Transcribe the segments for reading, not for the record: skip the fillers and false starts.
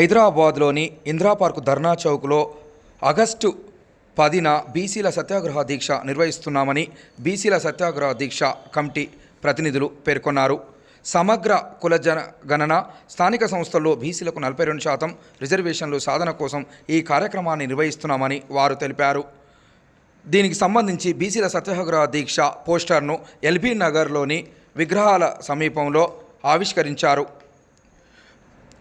హైదరాబాద్లోని ఇందిరా పార్క్ ధర్నా చౌక్లో ఆగస్టు 10న బీసీల సత్యాగ్రహ దీక్ష నిర్వహిస్తున్నామని బీసీల సత్యాగ్రహ దీక్ష కమిటీ ప్రతినిధులు పేర్కొన్నారు. సమగ్ర కుల గణన, స్థానిక సంస్థల్లో బీసీలకు 42% రిజర్వేషన్లు సాధన కోసం ఈ కార్యక్రమాన్ని నిర్వహిస్తున్నామని వారు తెలిపారు. దీనికి సంబంధించి బీసీల సత్యాగ్రహ దీక్ష పోస్టర్ను ఎల్బీ నగర్లోని విగ్రహాల సమీపంలో ఆవిష్కరించారు.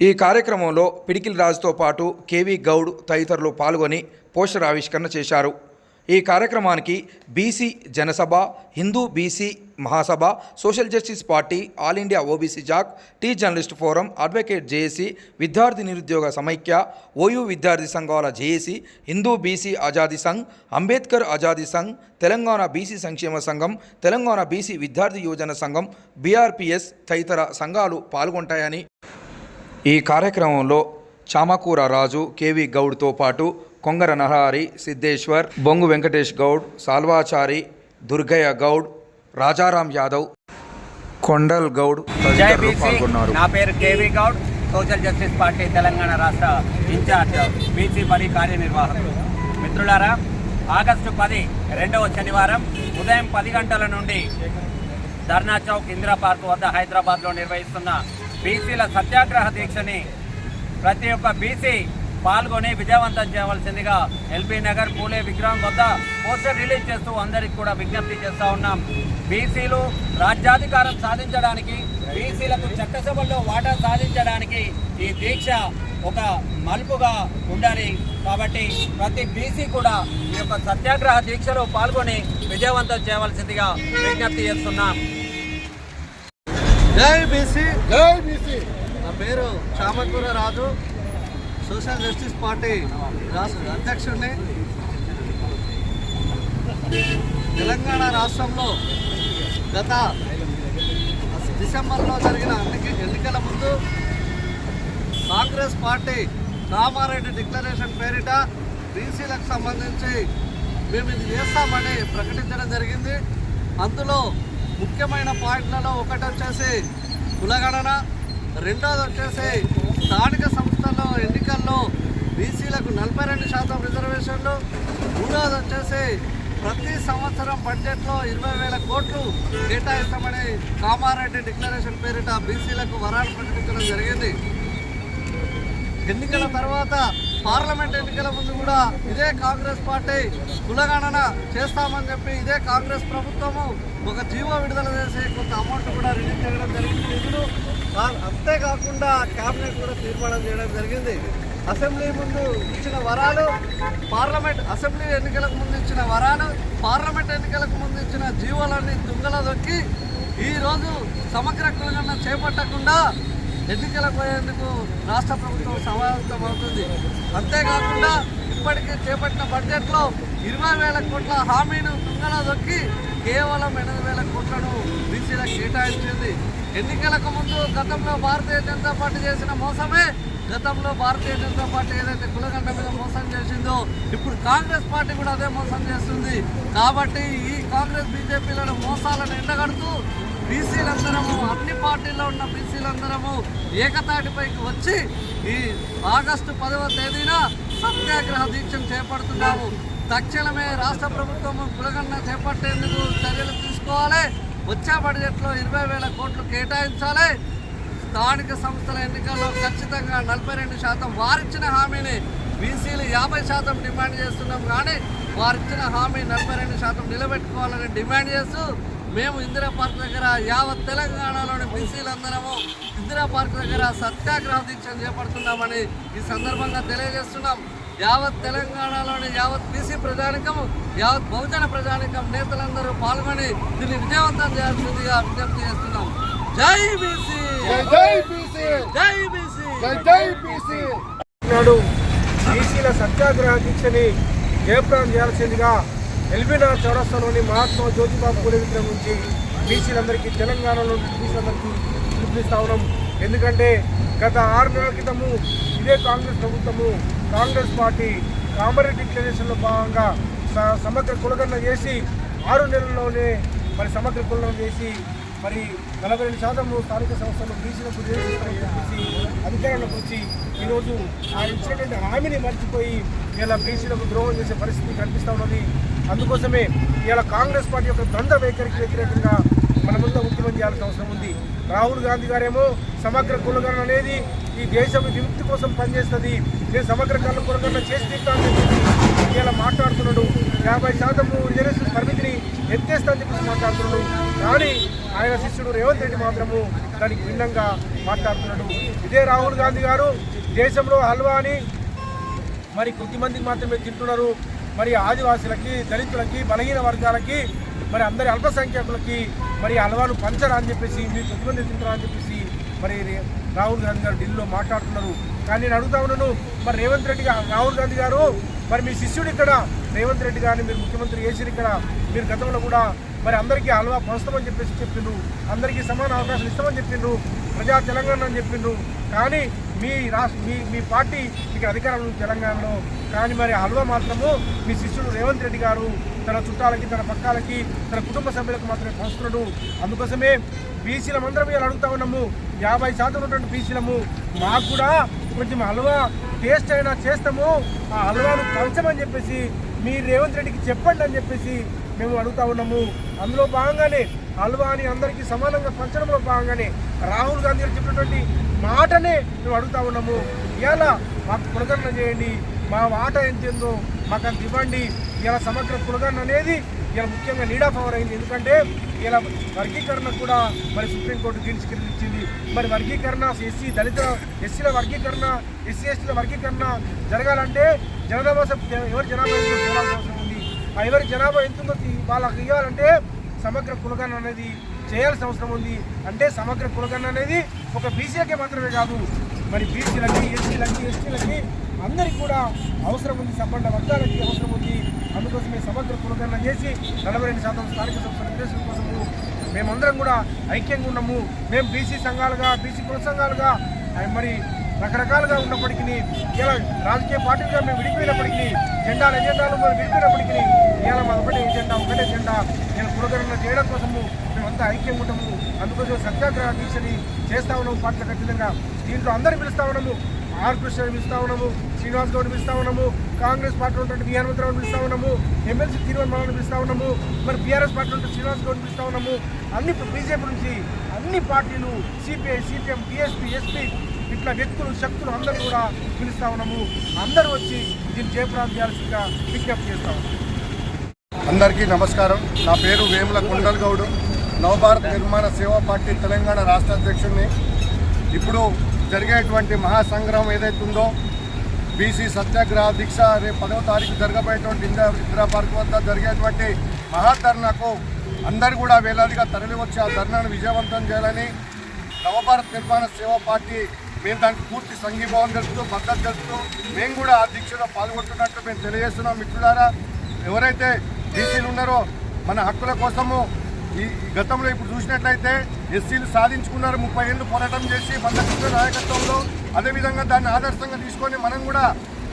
ఈ కార్యక్రమంలో పిడికిలి రాజుతో పాటు కేవీ గౌడ్ తదితరులు పాల్గొని పోస్టర్ ఆవిష్కరణ చేశారు. ఈ కార్యక్రమానికి BC Janasabha, Hindu BC Mahasabha, social justice party, all India OBC JAC, T journalist forum, advocate JAC, విద్యార్థి నిరుద్యోగ సమైక్య, ఓయూ విద్యార్థి సంఘాల JAC, Hindu BC Azadi Sangh, Ambedkar Azadi Sangh, Telangana BC సంక్షేమ సంఘం, తెలంగాణ బీసీ విద్యార్థి యువజన సంఘం, బీఆర్పీఎస్ తదితర సంఘాలు పాల్గొంటాయని, ఈ కార్యక్రమంలో చామకూర రాజు, కేవీ గౌడ్తో పాటు కొంగర నరహరి, సిద్ధేశ్వర్, బొంగు వెంకటేష్ గౌడ్, సాల్వాచారి, దుర్గయ్య గౌడ్, రాజారాం యాదవ్, కొండల్ గౌడ్ తదితరులు పాల్గొన్నారు. నా పేరు KV Goud, social justice party Telangana రాష్ట్ర ఇన్ఛార్జ్, బీసీ బడి కార్యనిర్వాహకులు. మిత్రులారా, ఆగస్టు 10 రెండవ శనివారం ఉదయం 10 గంటల నుండి ధర్నా చౌక్ ఇందిరా పార్క్ వద్ద హైదరాబాద్లో నిర్వహిస్తున్న బీసీల సత్యాగ్రహ దీక్షని ప్రతి ఒక్క బీసీ పాల్గొని విజయవంతం చేయవలసిందిగా ఎల్బీ నగర్ పూలే విగ్రహం వద్ద పోస్టర్ రిలీజ్ చేస్తూ అందరికీ కూడా విజ్ఞప్తి చేస్తూ ఉన్నాం. బీసీలు రాజ్యాధికారం సాధించడానికి, బీసీలకు చట్టసభల్లో వాటా సాధించడానికి ఈ దీక్ష ఒక మలుపుగా ఉండాలి. కాబట్టి ప్రతి బీసీ కూడా ఈ యొక్క సత్యాగ్రహ దీక్షలో పాల్గొని విజయవంతం చేయవలసిందిగా విజ్ఞప్తి చేస్తున్నాం. జై బీసీ, జై బీసీ. నా పేరు చామకూర రాజు, సోషల్ జస్టిస్ పార్టీ రాష్ట్ర అధ్యక్షుడిని. తెలంగాణ రాష్ట్రంలో గత డిసెంబర్లో జరిగిన ఎన్నికల ముందు కాంగ్రెస్ పార్టీ కామారెడ్డి డిక్లరేషన్ పేరిట బీసీలకు సంబంధించి మేము ఇది చేస్తామని ప్రకటించడం జరిగింది. అందులో ముఖ్యమైన పాయింట్లలో ఒకటి వచ్చేసి కులగణన, రెండోది వచ్చేసి స్థానిక సంస్థల్లో ఎన్నికల్లో బీసీలకు 42% రిజర్వేషన్లు, మూడోది వచ్చేసి ప్రతి సంవత్సరం బడ్జెట్లో 20,000 కోట్లు కేటాయిస్తామని కామారెడ్డి డిక్లరేషన్ పేరిట బీసీలకు వరాలు ప్రకటించడం జరిగింది. ఎన్నికల తర్వాత పార్లమెంట్ ఎన్నికల ముందు కూడా ఇదే కాంగ్రెస్ పార్టీ కులగణన చేస్తామని చెప్పి ఇదే కాంగ్రెస్ ప్రభుత్వము ఒక జీవో విడుదల చేసి కొంత అమౌంట్ కూడా రిలీజ్ చేయడం జరిగింది, నిధులు. అంతేకాకుండా క్యాబినెట్ కూడా తీర్మానం చేయడం జరిగింది. అసెంబ్లీ ముందు ఇచ్చిన వరాలు, అసెంబ్లీ ఎన్నికలకు ముందు ఇచ్చిన వరాలు, పార్లమెంట్ ఎన్నికలకు ముందు ఇచ్చిన జీవోలన్నీ తుంగలో దొక్కి ఈరోజు సమగ్ర కులగణన చేపట్టకుండా ఎన్నికలకు పోయేందుకు రాష్ట్ర ప్రభుత్వం సమాయత్తమవుతుంది. అంతేకాకుండా ఇప్పటికే చేపట్టిన బడ్జెట్లో 20,000 కోట్ల హామీను తుంగలో దొక్కి కేవలం 8,000 కోట్లను బీసీలకు కేటాయించింది. ఎన్నికలకు ముందు గతంలో భారతీయ జనతా పార్టీ చేసిన మోసమే, గతంలో భారతీయ జనతా పార్టీ ఏదైతే కులగంట మీద మోసం చేసిందో ఇప్పుడు కాంగ్రెస్ పార్టీ కూడా అదే మోసం చేస్తుంది. కాబట్టి ఈ కాంగ్రెస్ బీజేపీలను మోసాలను ఎండగడుతూ బీసీలందరము, అన్ని పార్టీల్లో ఉన్న బీసీలందరము ఏకతాటిపైకి వచ్చి ఈ ఆగస్టు 10వ తేదీన సత్యాగ్రహ దీక్షను చేపడుతున్నాము. తక్షణమే రాష్ట్ర ప్రభుత్వము కులగణన చేపట్టేందుకు చర్యలు తీసుకోవాలి. వచ్చే బడ్జెట్లో 20,000 కోట్లు కేటాయించాలి. స్థానిక సంస్థల ఎన్నికల్లో ఖచ్చితంగా 42% వారిచ్చిన హామీని బీసీలు 50% డిమాండ్ చేస్తున్నాం. కానీ వారిచ్చిన హామీ 42% నిలబెట్టుకోవాలని డిమాండ్ చేస్తూ మేము ఇందిరా పార్క్ దగ్గర యావత్ తెలంగాణలోని బీసీలందరము ఇందిరా పార్క్ దగ్గర సత్యాగ్రహ దీక్షను చేపడుతున్నామని ఈ సందర్భంగా తెలియజేస్తున్నాం. యావత్ తెలంగాణలోని యావత్ బీసీ ప్రజానికము, యావత్ బహుజన ప్రజానికం నేతలందరూ పాల్గొని దీన్ని విజయవంతం చేయాల్సిందిగా విజ్ఞప్తి చేస్తున్నాం. జై బీసీ, జై బీసీ, జై బీసీ, జై బీసీ. నాడు బీసీల సత్యాగ్రహ దీక్షని జయప్రదం చేయాల్సిందిగా ఎల్బీ నగర్ చౌరస్తాలోని మహాత్మా జ్యోతిబాబు పూలే విగ్రహం నుంచి బీసీలందరికీ, తెలంగాణలో బీసీలందరికీ పిలుపునిస్తా ఉన్నాం. ఎందుకంటే గత 6 నెలల క్రితము ఇదే కాంగ్రెస్ ప్రభుత్వము, కాంగ్రెస్ పార్టీ కామారెడ్డి డిక్లరేషన్లో భాగంగా సమగ్ర కులగణన చేసి 6 నెలల్లోనే సమగ్ర కులగణన చేసి మరి 42% స్థానిక సంస్థలు బీసీలకు రిజర్వేషన్ చెప్పేసి అధికారంలోకి వచ్చి ఈరోజు ఆయన ఇచ్చినటువంటి హామీని మర్చిపోయి ఇలా బీసీలకు ద్రోహం చేసే పరిస్థితి కనిపిస్తూ ఉన్నది. అందుకోసమే ఇలా కాంగ్రెస్ పార్టీ యొక్క ద్వంద్వ వైఖరికి వ్యతిరేకంగా మన ముందు ముఖ్యమంత్రి చేయాల్సిన అవసరం ఉంది. రాహుల్ గాంధీ గారేమో సమగ్ర కులగణన అనేది ఈ దేశం విముక్తి కోసం పనిచేస్తుంది, నేను సమగ్ర కులగణన చేసి తీస్తానని చెప్పి ఇలా మాట్లాడుతున్నాడు. 50% రిజర్వేషన్ పరిమితిని ఎత్తేస్తా అని చెప్పేసి మాట్లాడుతున్నాడు. కానీ ఆయన శిష్యుడు రేవంత్ రెడ్డి మాత్రము దానికి భిన్నంగా మాట్లాడుతున్నాడు. ఇదే రాహుల్ గాంధీ గారు దేశంలో హల్వాని మరి కొద్దిమందికి మాత్రమే తింటున్నారు, మరి ఆదివాసులకి, దళితులకి, బలహీన వర్గాలకి, మరి అందరి అల్పసంఖ్యాకులకి మరి హల్వాను పంచరా అని చెప్పేసి, మీరు కొద్దిమంది తింటారా అని చెప్పేసి మరి రాహుల్ గాంధీ గారు ఢిల్లీలో మాట్లాడుతున్నారు. కానీ నేను అడుగుతా ఉన్నాను, మరి రేవంత్ రెడ్డి రాహుల్ గాంధీ గారు మరి మీ శిష్యుడు ఇక్కడ రేవంత్ రెడ్డి గారిని మీరు ముఖ్యమంత్రి చేసిరు. ఇక్కడ మీరు గతంలో కూడా మరి అందరికీ హల్వా పంచుతామని చెప్పేసి చెప్పిండ్రు, అందరికీ సమాన అవకాశాలు ఇస్తామని చెప్పిండ్రు, ప్రజా తెలంగాణ అని చెప్పిండ్రు. కానీ మీ పార్టీ ఇక్కడ అధికారంలో ఉంది తెలంగాణలో. కానీ మరి హల్వా మాత్రము మీ శిష్యుడు రేవంత్ రెడ్డి గారు తన చుట్టాలకి, తన పక్కాలకి, తన కుటుంబ సభ్యులకు మాత్రమే పంచుతున్నాడు. అందుకోసమే బీసీలమందరం ఇలా అడుగుతా ఉన్నాము, 50% ఉన్నటువంటి బీసీలము మాకు కూడా కొంచెం హల్వా టేస్ట్ అయినా చేస్తాము, ఆ హల్వాను పంచమని చెప్పేసి మీరు రేవంత్ రెడ్డికి చెప్పండి అని చెప్పేసి మేము అడుగుతా ఉన్నాము. అందులో భాగంగానే హల్వాని అందరికీ సమానంగా పంచడంలో భాగంగానే రాహుల్ గాంధీ గారు చెప్పినటువంటి మాటనే మేము అడుగుతా ఉన్నాము. ఇలా మాకు కులగణన చేయండి, మా వాటా ఎంతో మాకు అంత ఇవ్వండి. ఇలా సమగ్ర కులగణన అనేది ఇలా ముఖ్యంగా నీడ్ ఆఫ్ అవర్ అయింది. ఎందుకంటే ఇలా వర్గీకరణ కూడా మరి సుప్రీంకోర్టు ఇచ్చింది. మరి వర్గీకరణ దళిత ఎస్సీల వర్గీకరణ, ఎస్సీ ఎస్టీల వర్గీకరణ జరగాలంటే జనాభా ఎవరి జనాభా ఎంతో చేయాల్సిన అవసరం ఉంది. ఆ ఎవరి జనాభా ఎంతుందో వాళ్ళకి ఇవ్వాలంటే సమగ్ర కులగణన అనేది చేయాల్సిన అవసరం ఉంది. అంటే సమగ్ర కులగణన అనేది ఒక బీసీలకే మాత్రమే కాదు, మరి బీసీలకి, ఎస్సీలకి, ఎస్టీలకి అందరికీ కూడా అవసరం ఉంది, సంబంధ వర్గాలకి అవసరం ఉంది. అందుకోసమే సమగ్ర కులగణన చేసి 42% స్థానిక సంస్థల రిజర్వేషన్ కోసము మేమందరం కూడా ఐక్యంగా ఉన్నాము. మేము బీసీ సంఘాలుగా, బీసీ కుల సంఘాలుగా మరి రకరకాలుగా ఉన్నప్పటికీ, ఇలా రాజకీయ పార్టీలుగా మేము విడిపోయినప్పటికీ, ఎజెండాలు మేము విడిపోయినప్పటికీ ఇలా మా ఒకటే ఎజెండా నేను కులగణన చేయడం కోసము మేమంతా ఐక్యంగా ఉంటాము. అందుకోసం సత్యాగ్రహ దీక్షని చేస్తా ఉన్నాము. పార్టీల ఖచ్చితంగా దీంట్లో అందరూ పిలుస్తా ఉన్నాము. ఆర్ కృష్ణని పిలుస్తా ఉన్నాము, శ్రీనివాస్ గౌడ్ పిలుస్తా ఉన్నాము, కాంగ్రెస్ పార్టీలో ఉంటే వి హనుమంతరావుని పిలుస్తా ఉన్నాము, ఎమ్మెల్సీ తిరువన్మలని పిలుస్తా ఉన్నాము, మరి బీఆర్ఎస్ పార్టీలో ఉంటే శ్రీనివాస్ గౌడ్ని పిలుస్తా ఉన్నాము. అన్ని బీజేపీ నుంచి అన్ని పార్టీలు, సిపిఐ, సిపిఎం, టీఎస్పీ, ఎస్పీ ఇట్లా వ్యక్తులు, శక్తులు అందరూ కూడా పిలుస్తా ఉన్నాము. అందరూ వచ్చి దీన్ని జయప్రదం చేయాల్సిందిగా విజ్ఞప్తి చేస్తా ఉన్నాము. అందరికీ నమస్కారం. నా పేరు వేముల కొండల్ గౌడ్, నవభారత్ నిర్మాణ సేవా పార్టీ తెలంగాణ రాష్ట్ర అధ్యక్షుడిని. ఇప్పుడు జరిగేటువంటి మహాసంగ్రహం ఏదైతే ఉందో, బీసీ సత్యాగ్రహ దీక్ష రేపు 10వ తారీఖు జరగబోయేటువంటి ఇందిరా పార్క్ వద్ద జరిగేటువంటి మహాధర్నాకు అందరూ కూడా వేలాదిగా తరలి వచ్చి ఆ ధర్నాను విజయవంతం చేయాలని నవభారత్ నిర్మాణ సేవా పార్టీ మేము దానికి పూర్తి సంఘీభావం తెలుపుతూ, మద్దతు తెలుపుతూ మేము కూడా ఆ దీక్షలో పాల్గొంటున్నట్టు మేము తెలియజేస్తున్నాం. మిత్రులారా, ఎవరైతే బీసీలు ఉన్నారో మన హక్కుల కోసము ఈ గతంలో ఇప్పుడు చూసినట్లయితే ఎస్సీలు సాధించుకున్నారు, 30 ఏళ్ళు పోరాటం చేసి మందకృష్ణ నాయకత్వంలో. అదేవిధంగా దాన్ని ఆదర్శంగా తీసుకొని మనం కూడా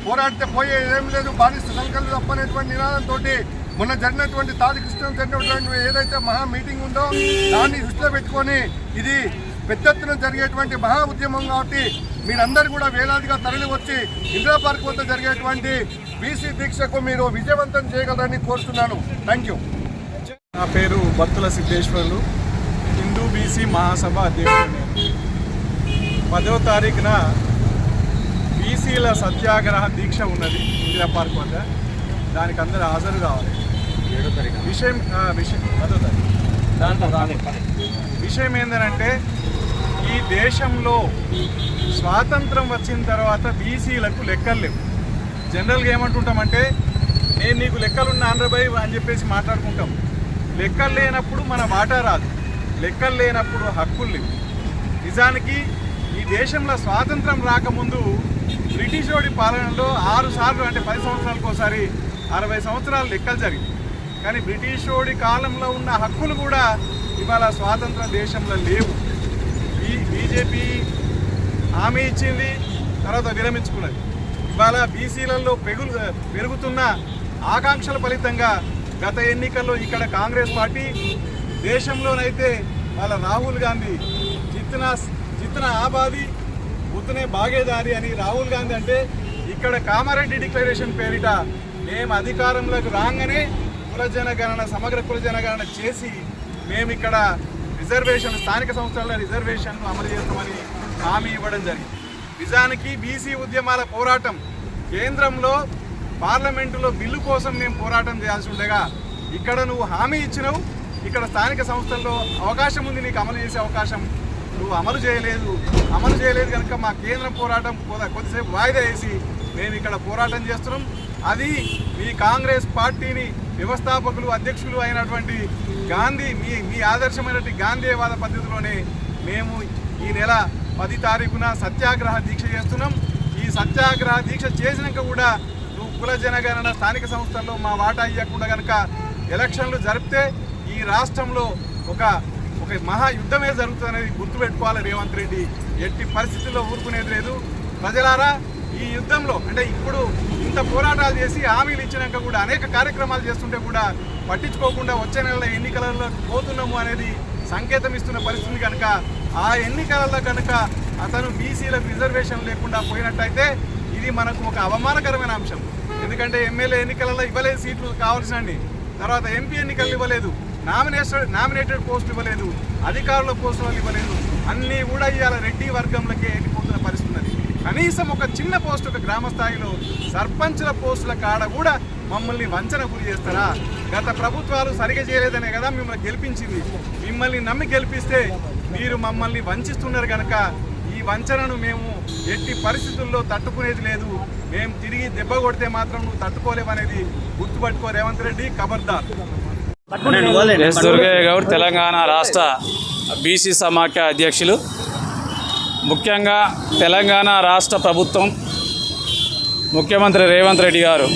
పోరాడితే పోయే ఏం లేదు, బానిస సంఖ్యలు తప్పనేటువంటి నినాదంతో మొన్న జరిగినటువంటి తాడికృష్ణ జరిగినటువంటి ఏదైతే మహా మీటింగ్ ఉందో దాన్ని దృష్టిలో పెట్టుకొని ఇది పెద్ద ఎత్తున జరిగేటువంటి మహా ఉద్యమం కాబట్టి మీరందరూ కూడా వేలాదిగా తరలి వచ్చి ఇందిరా పార్క్ వద్ద జరిగేటువంటి బీసీ దీక్షకు మీరు విజయవంతం చేయగలరని కోరుతున్నాను. Thank you. నా పేరు బత్తుల సిద్ధేశ్వర్లు, హిందూ బీసీ మహాసభ అధ్యక్షుడిని. 10వ తారీఖున బీసీల సత్యాగ్రహ దీక్ష ఉన్నది ఇందిరా పార్క్ వద్ద. దానికి అందరూ హాజరు కావాలి. 7వ తారీఖు విషయం 10వ తారీఖు విషయం ఏంటంటే, ఈ దేశంలో స్వాతంత్రం వచ్చిన తర్వాత బీసీలకు లెక్కలు లేవు. జనరల్గా ఏమంటుంటామంటే, నేను నీకు లెక్కలున్న ఆంధ్రబాయ్ అని చెప్పేసి మాట్లాడుకుంటాం. లెక్కలు లేనప్పుడు మన వాటా రాదు, లెక్కలు లేనప్పుడు హక్కులు లేవు. నిజానికి ఈ దేశంలో స్వాతంత్రం రాకముందు బ్రిటిష్ వాడి పాలనలో 6 సార్లు, అంటే 10 సంవత్సరాలకు ఒకసారి 60 సంవత్సరాలు లెక్కలు జరిగింది. కానీ బ్రిటిష్ వాడి కాలంలో ఉన్న హక్కులు కూడా ఇవాళ స్వాతంత్ర దేశంలో లేవు. ఈ బీజేపీ హామీ ఇచ్చింది, తర్వాత విరమించుకున్నది. ఇవాళ బీసీలలో పెరుగుతున్న ఆకాంక్షల ఫలితంగా గత ఎన్నికల్లో ఇక్కడ కాంగ్రెస్ పార్టీ దేశంలోనైతే వాళ్ళ రాహుల్ గాంధీ జిత్నా ఆబాది ఉత్తనే బాగేదారి అని రాహుల్ గాంధీ అంటే ఇక్కడ కామారెడ్డి డిక్లరేషన్ పేరిట మేము అధికారంలోకి రాగానే కులజనగణన సమగ్ర కులజనగణన చేసి మేము ఇక్కడ రిజర్వేషన్ స్థానిక సంస్థల రిజర్వేషన్ను అమలు చేస్తామని హామీ ఇవ్వడం జరిగింది. నిజానికి బీసీ ఉద్యమాల పోరాటం కేంద్రంలో పార్లమెంటులో బిల్లు కోసం మేము పోరాటం చేయాల్సి ఉండగా ఇక్కడ నువ్వు హామీ ఇచ్చినావు, ఇక్కడ స్థానిక సంస్థల్లో అవకాశం ఉంది నీకు అమలు చేసే అవకాశం, నువ్వు అమలు చేయలేదు కనుక మా కేంద్రం పోరాటం కొద్దిసేపు వాయిదా వేసి మేము ఇక్కడ పోరాటం చేస్తున్నాం. అది మీ కాంగ్రెస్ పార్టీని వ్యవస్థాపకులు అధ్యక్షులు అయినటువంటి గాంధీ మీ ఆదర్శమైనటువంటి గాంధీవాద పద్ధతిలోనే మేము ఈ నెల 10 తారీఖున సత్యాగ్రహ దీక్ష చేస్తున్నాం. ఈ సత్యాగ్రహ దీక్ష చేసినాక కూడా నువ్వు కుల జనగణన స్థానిక సంస్థల్లో మా వాటా ఇవ్వకుండా కనుక ఎలక్షన్లు జరిపితే ఈ రాష్ట్రంలో ఒక మహాయుద్ధమే జరుగుతుందనేది గుర్తుపెట్టుకోవాలి రేవంత్ రెడ్డి. ఎట్టి పరిస్థితుల్లో ఊరుకునేది లేదు. ప్రజలారా, ఈ యుద్ధంలో అంటే ఇప్పుడు ఇంత పోరాటాలు చేసి హామీలు ఇచ్చినాక కూడా అనేక కార్యక్రమాలు చేస్తుంటే కూడా పట్టించుకోకుండా వచ్చే నెలలో ఎన్నికలలో పోతున్నాము అనేది సంకేతం ఇస్తున్న పరిస్థితి కనుక ఆ ఎన్నికలలో కనుక అతను బీసీలకు రిజర్వేషన్ లేకుండా పోయినట్టయితే ఇది మనకు ఒక అవమానకరమైన అంశం. ఎందుకంటే ఎమ్మెల్యే ఎన్నికలలో ఇవ్వలేదు సీట్లు కావాల్సినండి, తర్వాత ఎంపీ ఎన్నికలు ఇవ్వలేదు, నామినేటెడ్ పోస్టులు ఇవ్వలేదు, అధికారుల పోస్టులు ఇవ్వలేదు, అన్నీ కూడా ఇవాళ రెడ్డి వర్గంలోకే వెళ్ళిపోతున్న పరిస్థితి. కనీసం ఒక చిన్న పోస్టు ఒక గ్రామ స్థాయిలో సర్పంచుల పోస్టుల కాడ కూడా మమ్మల్ని వంచన గురి చేస్తారా? గత ప్రభుత్వాలు సరిగా చేయలేదనే కదా మిమ్మల్ని గెలిపించింది. మిమ్మల్ని నమ్మి గెలిపిస్తే మీరు మమ్మల్ని వంచిస్తున్నారు కనుక ఈ వంచనను మేము ఎట్టి పరిస్థితుల్లో తట్టుకునేది లేదు. మేము తిరిగి దెబ్బ కొడితే మాత్రం నువ్వు తట్టుకోలేమనేది గుర్తుపట్టుకో రేవంత్ రెడ్డి, ఖబర్దార్. ఎస్ దుర్గయ్య గౌడ్, తెలంగాణ రాష్ట్ర బీసీ సమాఖ్య అధ్యక్షులు. ముఖ్యంగా తెలంగాణ రాష్ట్ర ప్రభుత్వం ముఖ్యమంత్రి రేవంత్ రెడ్డి గారు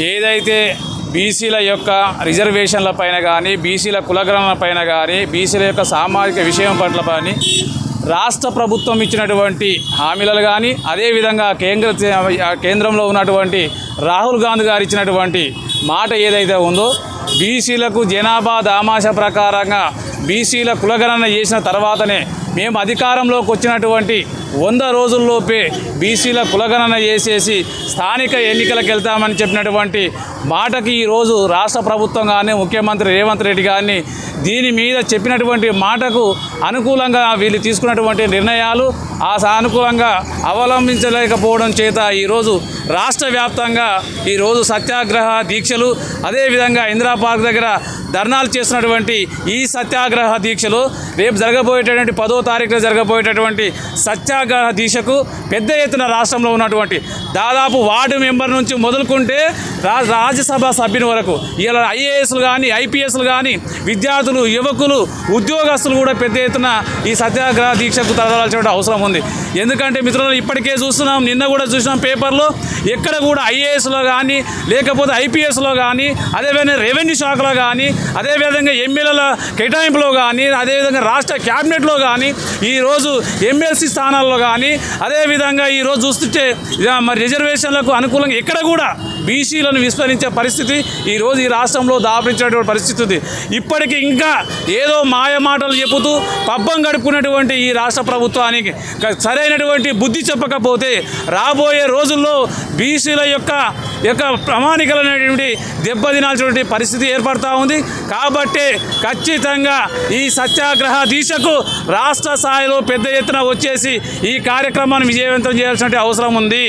ఏదైతే బీసీల యొక్క రిజర్వేషన్ల పైన కానీ, బీసీల కులగణన పైన కానీ, బీసీల యొక్క సామాజిక విషయం పట్ల కానీ రాష్ట్ర ప్రభుత్వం ఇచ్చినటువంటి హామీలు కానీ, అదేవిధంగా కేంద్రంలో ఉన్నటువంటి రాహుల్ గాంధీ గారు ఇచ్చినటువంటి మాట ఏదైతే ఉందో, బీసీలకు జనాభా దామాష ప్రకారంగా బీసీల కులగణన చేసిన తర్వాతనే మేము అధికారంలోకి వచ్చినటువంటి 100 రోజుల్లోపే బీసీల కులగణన చేసేసి స్థానిక ఎన్నికలకు వెళ్తామని చెప్పినటువంటి మాటకి ఈరోజు రాష్ట్ర ప్రభుత్వం కానీ, ముఖ్యమంత్రి రేవంత్ రెడ్డి గారిని దీని మీద చెప్పినటువంటి మాటకు అనుకూలంగా వీళ్ళు తీసుకున్నటువంటి నిర్ణయాలు ఆ సానుకూలంగా అవలంబించలేకపోవడం చేత ఈరోజు రాష్ట్ర వ్యాప్తంగా ఈరోజు సత్యాగ్రహ దీక్షలు, అదేవిధంగా ఇందిరా పార్క్ దగ్గర ధర్నాలు చేస్తున్నటువంటి ఈ సత్యాగ్రహ దీక్షలు రేపు జరగబోయేటటువంటి 10వ తారీఖున జరగబోయేటటువంటి సత్యాగ్రహ దీక్షకు పెద్ద ఎత్తున రాష్ట్రంలో ఉన్నటువంటి దాదాపు వార్డు మెంబర్ నుంచి మొదలుకుంటే రాజ్యసభ సభ్యుని వరకు ఇలా ఐఏఎస్లు కానీ, ఐపీఎస్లు కానీ, విద్యార్థులు, యువకులు, ఉద్యోగస్తులు కూడా పెద్ద ఎత్తున ఈ సత్యాగ్రహ దీక్షకు తరలాల్సిన అవసరం ఉంది. ఎందుకంటే మిత్రులు ఇప్పటికే చూస్తున్నాం, నిన్న కూడా చూసినాం పేపర్లో, ఎక్కడ కూడా ఐఏఎస్లో కానీ, లేకపోతే ఐపీఎస్లో కానీ, అదేవిధంగా రెవెన్యూ శాఖలో కానీ, అదేవిధంగా ఎమ్మెల్యేల కేటాయింపులో కానీ, అదేవిధంగా రాష్ట్ర క్యాబినెట్లో కానీ, ఈరోజు ఎమ్మెల్సీ స్థానాల్లో కానీ, అదేవిధంగా ఈరోజు చూస్తుంటే మరి రిజర్వేషన్లకు అనుకూలంగా ఎక్కడ కూడా బీసీలను విస్మరించే పరిస్థితి ఈరోజు ఈ రాష్ట్రంలో దాపరించినటువంటి పరిస్థితి ఉంది. ఇప్పటికీ ఇంకా ఏదో మాయ మాటలు చెబుతూ పబ్బం గడుపుకున్నటువంటి ఈ రాష్ట్ర ప్రభుత్వానికి సరైనటువంటి బుద్ధి చెప్పకపోతే రాబోయే రోజుల్లో బీసీల యొక్క ప్రామాణికలైనటువంటి దెబ్బతినాల్సినటువంటి పరిస్థితి ఏర్పడుతూ ఉంది. కాబట్టి ఖచ్చితంగా ఈ సత్యాగ్రహ దీక్షకు రాష్ట్ర స్థాయిలో పెద్ద ఎత్తున వచ్చేసి ఈ కార్యక్రమాన్ని విజయవంతం చేయాల్సిన అవసరం ఉంది.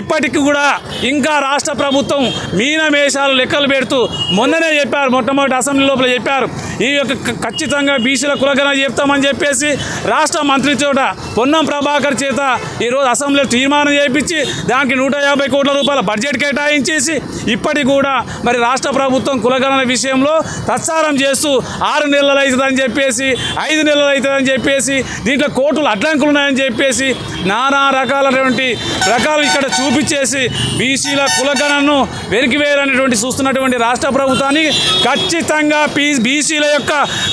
ఇప్పటికీ కూడా ఇంకా రాష్ట్ర ప్రభుత్వం మీనమేషాలు లెక్కలు పెడుతూ మొన్ననే చెప్పారు, మొట్టమొదటి అసెంబ్లీ లోపల చెప్పారు, ఈ యొక్క ఖచ్చితంగా బీసీల కులగణన చెప్తామని చెప్పేసి రాష్ట్ర మంత్రి చోట పొన్నం ప్రభాకర్ చేత ఈరోజు అసెంబ్లీలో తీర్మానం చేయించి దానికి 150 కోట్ల రూపాయల బడ్జెట్ కేటాయించేసి ఇప్పటికి కూడా మరి రాష్ట్ర ప్రభుత్వం కులగణన విషయంలో తత్సారం చేస్తూ 6 నెలలు అవుతుందని చెప్పేసి, 5 నెలలు అవుతుందని చెప్పేసి, దీంట్లో కోర్టులు అడ్డంకులు ఉన్నాయని చెప్పేసి నానా రకాలైనటువంటి ఇక్కడ చూపించేసి బీసీల కులగణనను వెనక్కి వేయాలనేటువంటి చూస్తున్నటువంటి రాష్ట్ర ప్రభుత్వాన్ని ఖచ్చితంగా బీసీల బీసీల యొక్క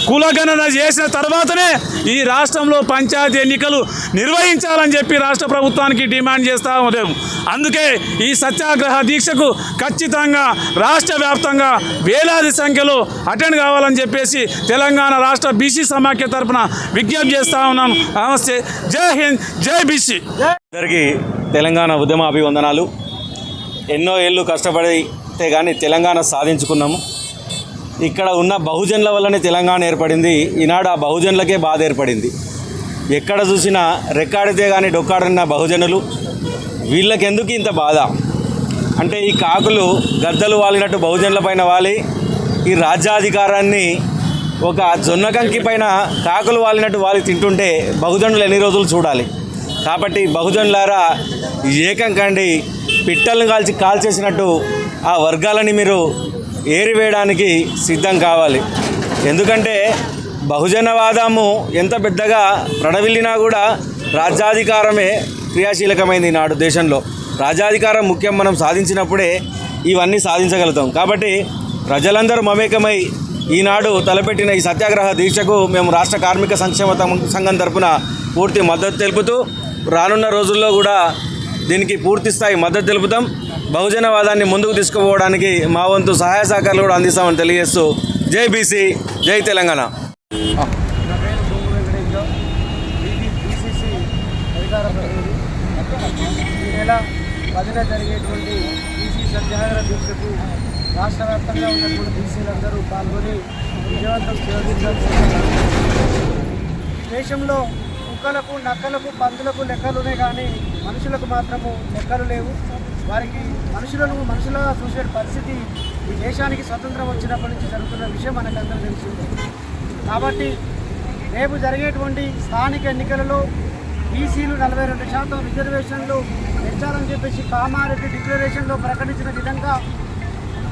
కులగణన చేసిన తర్వాతనే ఈ రాష్ట్రంలో పంచాయతీ ఎన్నికలు నిర్వహించాలని చెప్పి రాష్ట్ర ప్రభుత్వానికి డిమాండ్ చేస్తూ ఉన్నాము. అందుకే ఈ సత్యాగ్రహ దీక్షకు ఖచ్చితంగా రాష్ట్ర వ్యాప్తంగా వేలాది సంఖ్యలో అటెండ్ కావాలని చెప్పేసి తెలంగాణ రాష్ట్ర బీసీ సమాఖ్య తరఫున విజ్ఞప్తి చేస్తూ ఉన్నాం. నమస్తే. జై హింద్, జై బీసీ. అందరికీ తెలంగాణ ఉద్యమ అభివందనాలు. ఎన్నో ఏళ్ళు కష్టపడితే కానీ తెలంగాణ సాధించుకున్నాము. ఇక్కడ ఉన్న బహుజనుల వల్లనే తెలంగాణ ఏర్పడింది. ఈనాడు ఆ బహుజనులకే బాధ ఏర్పడింది. ఎక్కడ చూసినా రెక్కాడితే కానీ డొక్కాడిన బహుజనులు, వీళ్ళకెందుకు ఇంత బాధ అంటే ఈ కాకులు గద్దలు వాలినట్టు బహుజనుల పైన వాలి ఈ రాజ్యాధికారాన్ని ఒక జొన్న కంకి పైన కాకులు వాలినట్టు వాలి తింటుంటే బహుజనులు ఎన్ని రోజులు చూడాలి. కాబట్టి బహుజనులారా ఏకం కండి, పిట్టలను కాల్చేసినట్టు ఆ వర్గాలని మీరు ఏరివేయడానికి సిద్ధం కావాలి. ఎందుకంటే బహుజనవాదము ఎంత పెద్దగా ప్రడవిల్లినా కూడా రాజ్యాధికారమే క్రియాశీలకమైంది నాడు దేశంలో. రాజ్యాధికారం ముఖ్యం. మనం సాధించినప్పుడే ఇవన్నీ సాధించగలుగుతాం. కాబట్టి ప్రజలందరూ మమేకమై ఈనాడు తలపెట్టిన ఈ సత్యాగ్రహ దీక్షకు మేము రాష్ట్ర కార్మిక సంక్షేమ సంఘం తరపున పూర్తి మద్దతు తెలుపుతూ రానున్న రోజుల్లో కూడా దీనికి పూర్తి స్థాయి మద్దతు తెలుపుతాం. బహుజనవాదాన్ని ముందుకు తీసుకుపోవడానికి మా వంతు సహాయ సహకారాలు కూడా అందిస్తామని తెలియజేస్తూ జై బీసీ, జై తెలంగాణ. నా పేరు బొంగు వెంకటేశ్వరరావు, బీసీసీ అధికార ప్రతినిధి. ఈ నెల 10న జరిగేటువంటి బీసీ సత్యాగ్రహ దీక్షకు రాష్ట్ర వ్యాప్తంగా ఉన్నటువంటి బీసీలందరూ పాల్గొని విజయవంతం చేయాల్సింది. దేశంలో కుక్కలకు, నక్కలకు, పందులకు లెక్కలునే కానీ మనుషులకు మాత్రము లెక్కలు లేవు. వారికి మనుషులుగా చూసే పరిస్థితి ఈ దేశానికి స్వతంత్రం వచ్చినప్పటి నుంచి జరుగుతున్న విషయం మనకందరూ తెలిసిందే. కాబట్టి రేపు జరిగేటువంటి స్థానిక ఎన్నికలలో బీసీలు 42% రిజర్వేషన్లు పెంచాలని చెప్పేసి కామారెడ్డి డిక్లరేషన్లో ప్రకటించిన విధంగా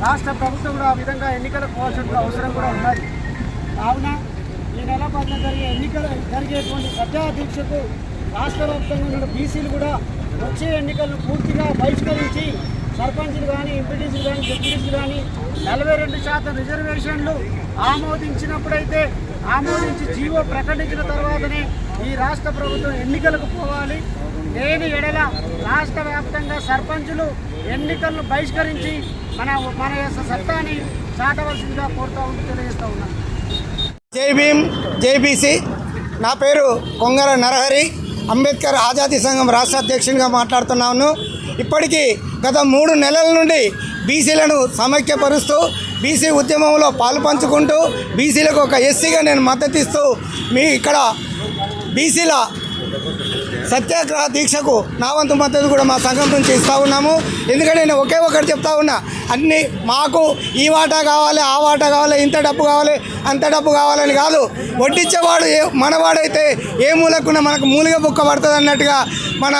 రాష్ట్ర ప్రభుత్వం కూడా ఆ విధంగా ఎన్నికలకు పోవాల్సిన అవసరం కూడా ఉన్నది. కావున ఈ నెల 10న జరిగేటువంటి సత్యాగ్రహ దీక్షకు రాష్ట్ర వ్యాప్తంగా ఉన్న బీసీలు కూడా వచ్చే ఎన్నికలను పూర్తిగా బహిష్కరించి సర్పంచులు కానీ, ఎంపీటీసీలు కానీ, జెడ్పీటీసీలు కానీ 42% రిజర్వేషన్లు ఆమోదించినప్పుడైతే ఆమోదించి జీవో ప్రకటించిన తర్వాతనే ఈ రాష్ట్ర ప్రభుత్వం ఎన్నికలకు పోవాలి. లేని ఎడల రాష్ట్ర వ్యాప్తంగా సర్పంచులు ఎన్నికలను బహిష్కరించి మన యొక్క సత్తాని చాటవలసిందిగా కోరుతూ ఉంటూ తెలియజేస్తూ ఉన్నాను. జై భీమ్, జై బీసీ. నా పేరు కొంగర నరహరి, అంబేద్కర్ ఆజాదీ సంఘం రాష్ట్ర అధ్యక్షునిగా మాట్లాడుతున్నాను. ఇప్పటికీ గత 3 నెలల నుండి బీసీలను సమైక్యపరుస్తూ బీసీ ఉద్యమంలో పాలుపంచుకుంటూ బీసీలకు ఒక ఎస్సీగా నేను మద్దతు ఇస్తూ ఇక్కడ బీసీల సత్యాగ్రహ దీక్షకు నా వంతు మద్దతు కూడా మా సంఘం నుంచి ఇస్తూ ఉన్నాము. ఎందుకంటే నేను ఒకటి చెప్తా ఉన్నా, అన్నీ మాకు ఈ వాటా కావాలి, ఆ వాటా కావాలి, ఇంత డబ్బు కావాలి, అంత డబ్బు కావాలని కాదు. వడ్డించేవాడు మనవాడైతే ఏ మూలకున్నా మనకు మూలిగా బుక్క పడుతుంది అన్నట్టుగా మన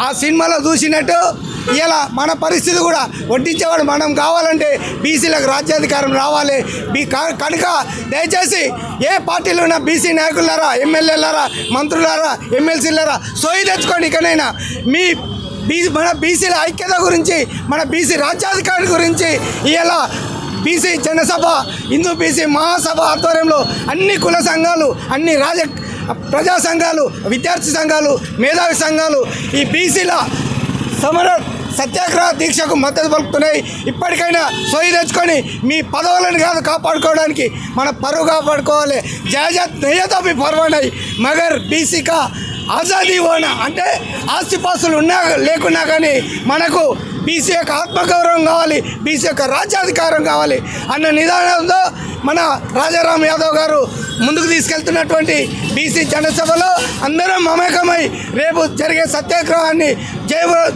ఆ సినిమాలో చూసినట్టు ఇలా మన పరిస్థితి కూడా వడ్డించేవాడు మనం కావాలంటే బీసీలకు రాజ్యాధికారం రావాలి. కనుక దయచేసి ఏ పార్టీలో ఉన్న బీసీ నాయకులారా, ఎమ్మెల్యేలారా, మంత్రులారా, ఎమ్మెల్సీలారా సోయి తెచ్చుకోండి. ఇకనైనా మన బీసీల ఐక్యత గురించి, మన బీసీ రాజ్యాధికారం గురించి ఇలా బీసీ జనసభ, హిందూ బీసీ మహాసభ ఆధ్వర్యంలో అన్ని కుల సంఘాలు, అన్ని ప్రజా సంఘాలు, విద్యార్థి సంఘాలు, మేధావి సంఘాలు ఈ బీసీల సమర సత్యాగ్రహ దీక్షకు మద్దతు పలుకుతున్నాయి. ఇప్పటికైనా సోయి తెచ్చుకొని మీ పదవులను కాదు కాపాడుకోవడానికి మన పరువు కాపాడుకోవాలి. జయజత్ నయ్యతో మీ పర్వాణయి మగర్ బీసీకా ఆజాదీ ఓనా అంటే ఆస్తిపాస్తులు ఉన్నా లేకున్నా కానీ మనకు బీసీ యొక్క ఆత్మగౌరవం కావాలి, బీసీ యొక్క రాజ్యాధికారం కావాలి అన్న నిదానంతో మన రాజారాం యాదవ్ గారు ముందుకు తీసుకెళ్తున్నటువంటి బీసీ జనసభలో అందరం మమేకమై రేపు జరిగే సత్యాగ్రహాన్ని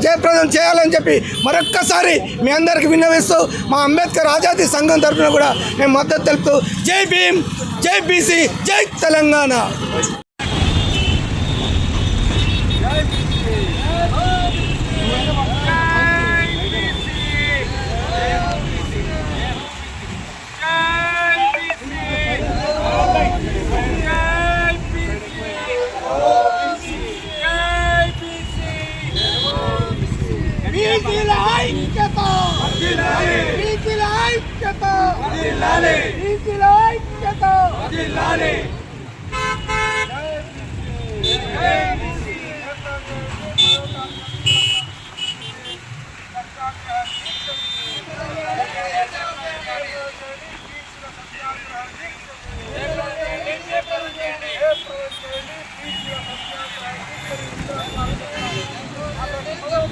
జయప్రదం చేయాలని చెప్పి మరొక్కసారి మీ అందరికి విన్నవిస్తూ మా అంబేద్కర్ ఆజాదీ సంఘం తరఫున కూడా మేము మద్దతు తెలుపుతూ జై భీమ్, జై బీసీ, జై తెలంగాణ. బీసీల ఐక్యత బీసీల ఐక్యత, బీసీల ఐక్యత.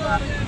సత్యాగ్రహ